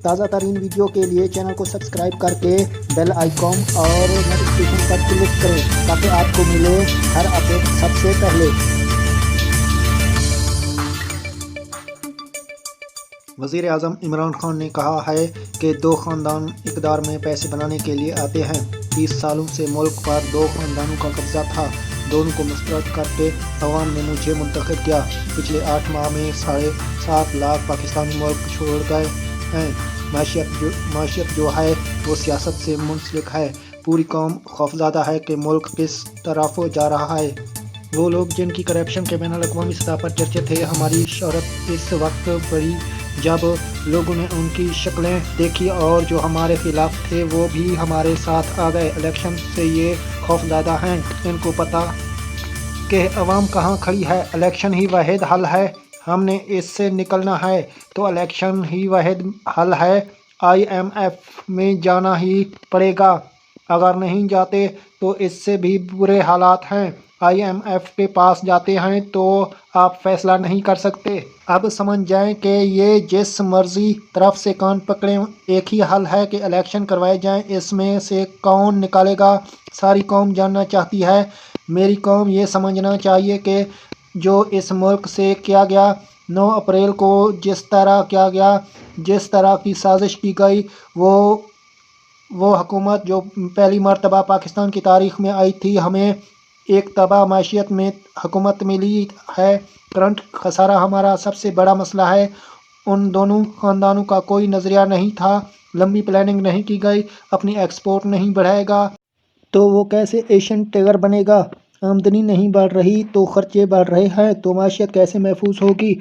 تازہ ترین ویڈیو کے لیے چینل کو سبسکرائب کرکے بیل آئیکن اور نوٹیفیکیشن پر کلک کریں تاکہ آپ کو ملے ہر اپڈیٹ سب سے پہلے۔ وزیر اعظم عمران خان نے کہا ہے کہ دو خاندان اقتدار میں پیسے بنانے کے لیے آتے ہیں۔ 30 سالوں سے ملک پر دو خاندانوں کا قبضہ تھا، دونوں کو مسترد کرکے عوام نے مجھے منتخب کیا۔ پچھلے 8 ماہ میں 7.5 لاکھ پاکستانی ملک چھوڑ گئے ہیں۔ معیشت جو ہے وہ سیاست سے منسلک ہے۔ پوری قوم خوفزدہ ہے کہ ملک کس طرف جا رہا ہے۔ وہ لوگ جن کی کرپشن کے بین الاقوامی سطح پر چرچے تھے، ہماری شہرت اس وقت بڑھی جب لوگوں نے ان کی شکلیں دیکھی، اور جو ہمارے خلاف تھے وہ بھی ہمارے ساتھ آ گئے۔ الیکشن سے یہ خوفزدہ ہیں، ان کو پتہ کہ عوام کہاں کھڑی ہے۔ الیکشن ہی واحد حل ہے، ہم نے اس سے نکلنا ہے تو الیکشن ہی واحد حل ہے۔ IMF میں جانا ہی پڑے گا، اگر نہیں جاتے تو اس سے بھی برے حالات ہیں۔ IMF کے پاس جاتے ہیں تو آپ فیصلہ نہیں کر سکتے۔ اب سمجھ جائیں کہ یہ جس مرضی طرف سے کان پکڑیں، ایک ہی حل ہے کہ الیکشن کروائے جائیں۔ اس میں سے کون نکلے گا، ساری قوم جاننا چاہتی ہے۔ میری قوم یہ سمجھنا چاہیے کہ جو اس ملک سے کیا گیا، 9 اپریل کو جس طرح کیا گیا، جس طرح کی سازش کی گئی، وہ حکومت جو پہلی مرتبہ پاکستان کی تاریخ میں آئی تھی، ہمیں ایک تباہ معیشت میں حکومت ملی ہے۔ کرنٹ خسارہ ہمارا سب سے بڑا مسئلہ ہے۔ ان دونوں خاندانوں کا کوئی نظریہ نہیں تھا، لمبی پلاننگ نہیں کی گئی۔ اپنی ایکسپورٹ نہیں بڑھائے گا تو وہ کیسے ایشین ٹائگر بنے گا؟ آمدنی نہیں بڑھ رہی تو خرچے بڑھ رہے ہیں تو معیشت کیسے محفوظ ہوگی؟